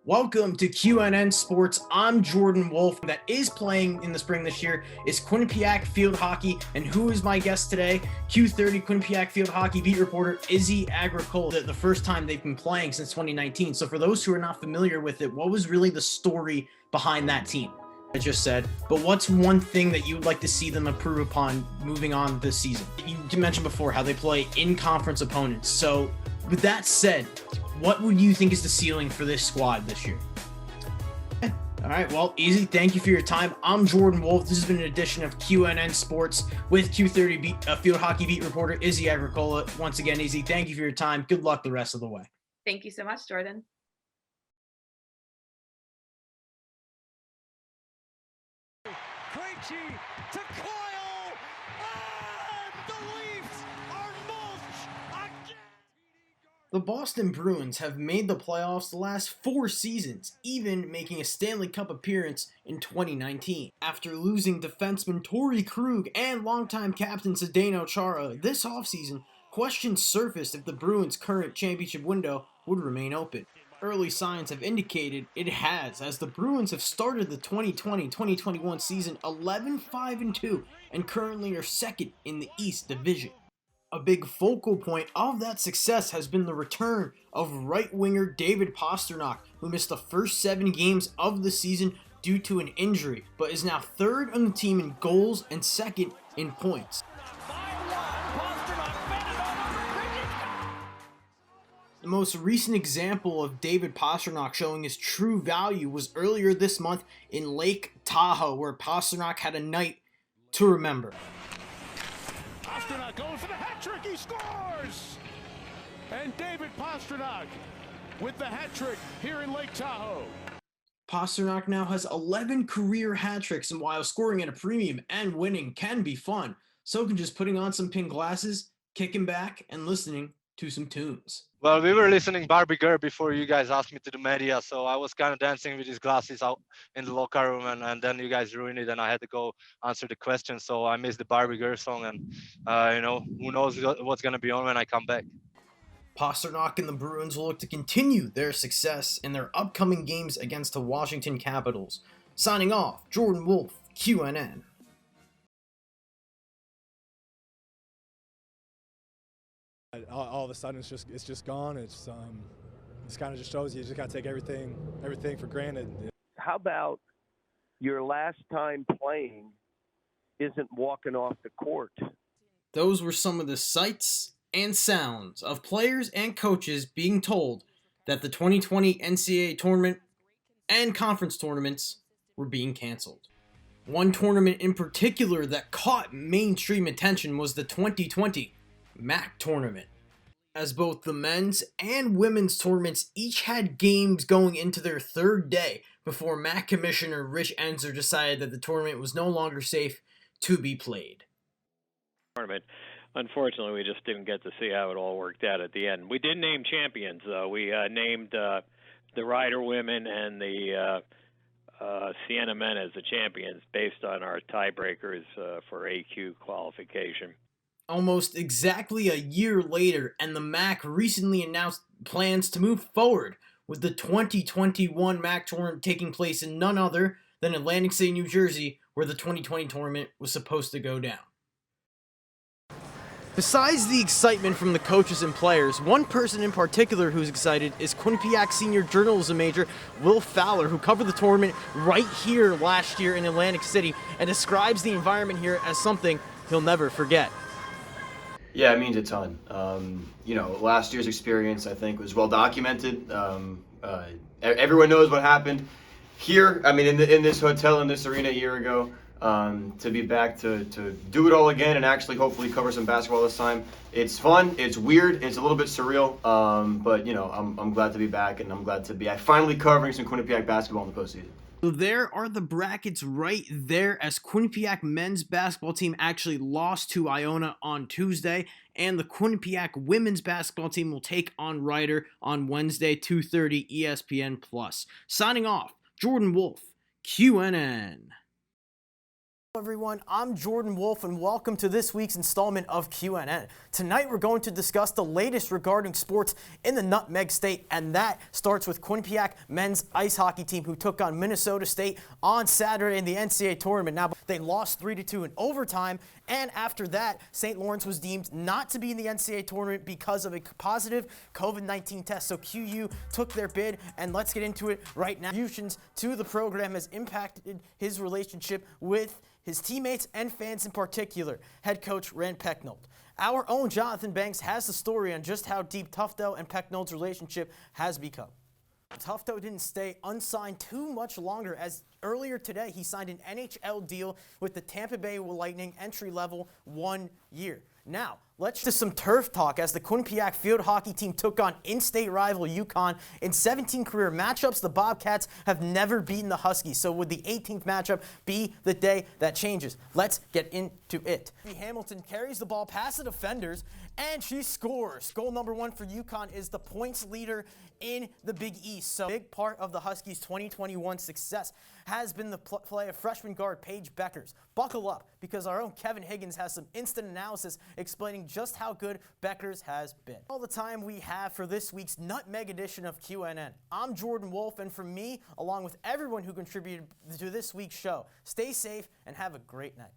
Welcome to QNN Sports. I'm Jordan Wolf. That is playing in the spring this year is Quinnipiac Field Hockey. And who is my guest today? Q30 Quinnipiac Field Hockey beat reporter Izzy Agricola. The first time they've been playing since 2019. So for those who are not familiar with it, what was really the story behind that team? I just said, but what's one thing that you would like to see them improve upon moving on this season? You mentioned before how they play in-conference opponents. So with that said, what would you think is the ceiling for this squad this year? All right, well, easy. Thank you for your time. I'm Jordan Wolf. This has been an edition of QNN Sports with Q30 Field Hockey beat reporter Izzy Agricola. Once again, Izzy, thank you for your time. Good luck the rest of the way. Thank you so much, Jordan. Krejci to Coyle, and the Leafs are mulch again. The Boston Bruins have made the playoffs the last 4 seasons, even making a Stanley Cup appearance in 2019. After losing defenseman Torrey Krug and longtime captain Zdeno Chara this offseason, questions surfaced if the Bruins' current championship window would remain open. Early signs have indicated it has, as the Bruins have started the 2020-2021 season 11-5-2 and currently are second in the East Division. A big focal point of that success has been the return of right winger David Pastrnak, who missed the first 7 games of the season due to an injury, but is now third on the team in goals and second in points. The most recent example of David Pastrnak showing his true value was earlier this month in Lake Tahoe, where Pastrnak had a night to remember. Pastrnak goes for the hat trick, he scores! And David Pastrnak with the hat trick here in Lake Tahoe. Pastrnak now has 11 career hat tricks, and while scoring at a premium and winning can be fun, so can just putting on some pink glasses, kicking back, and listening to some tunes. Well, we were listening Barbie Girl before you guys asked me to the media, so I was kind of dancing with these glasses out in the locker room, and then you guys ruined it, and I had to go answer the question, so I missed the Barbie Girl song, and who knows what's going to be on when I come back. Pastrnak and the Bruins will look to continue their success in their upcoming games against the Washington Capitals. Signing off, Jordan Wolf, QNN. All of a sudden, it's just gone. It's kind of just shows you just got to take everything for granted. How about your last time playing isn't walking off the court? Those were some of the sights and sounds of players and coaches being told that the 2020 NCAA tournament and conference tournaments were being canceled. One tournament in particular that caught mainstream attention was the 2020 MAC tournament, as both the men's and women's tournaments each had games going into their 3rd day before MAC Commissioner Rich Enzer decided that the tournament was no longer safe to be played. Tournament. Unfortunately, we just didn't get to see how it all worked out at the end. We did name champions, though. We named the Ryder women and the Sienna men as the champions based on our tiebreakers for AQ qualification. Almost exactly a year later, and the MAC recently announced plans to move forward with the 2021 MAC tournament taking place in none other than Atlantic City, New Jersey, where the 2020 tournament was supposed to go down. Besides the excitement from the coaches and players, one person in particular who's excited is Quinnipiac senior journalism major Will Fowler, who covered the tournament right here last year in Atlantic City and describes the environment here as something he'll never forget. Yeah, it means a ton. Last year's experience, I think, was well documented. Everyone knows what happened here. I mean, in this hotel, in this arena a year ago. To be back to do it all again and actually hopefully cover some basketball this time. It's fun, it's weird, it's a little bit surreal, but I'm glad to be back, and I'm glad to be finally covering some Quinnipiac basketball in the postseason. So there are the brackets right there, as Quinnipiac men's basketball team actually lost to Iona on Tuesday, and the Quinnipiac women's basketball team will take on Ryder on Wednesday, 2:30 ESPN+. Signing off, Jordan Wolf, QNN. Hello everyone, I'm Jordan Wolf and welcome to this week's installment of QNN. Tonight we're going to discuss the latest regarding sports in the Nutmeg State, and that starts with Quinnipiac men's ice hockey team who took on Minnesota State on Saturday in the NCAA tournament. Now, they lost 3-2 in overtime, and after that, St. Lawrence was deemed not to be in the NCAA tournament because of a positive COVID-19 test. So QU took their bid, and let's get into it right now. Contributions to the program has impacted his relationship with his teammates and fans in particular, head coach Rand Pecknold. Our own Jonathan Banks has the story on just how deep Tufto and Pecknold's relationship has become. Tufto didn't stay unsigned too much longer, as earlier today he signed an NHL deal with the Tampa Bay Lightning, entry level 1 year. Now, let's do some turf talk as the Quinnipiac field hockey team took on in-state rival UConn. In 17 career matchups, the Bobcats have never beaten the Huskies. So would the 18th matchup be the day that changes? Let's get into it. Hamilton carries the ball past the defenders, and she scores. Goal number 1 for UConn is the points leader in the Big East. So a big part of the Huskies' 2021 success has been the play of freshman guard Paige Beckers. Buckle up, because our own Kevin Higgins has some instant analysis explaining just how good Beckers has been. All the time we have for this week's Nutmeg edition of QNN. I'm Jordan Wolf, and from me, along with everyone who contributed to this week's show, stay safe and have a great night.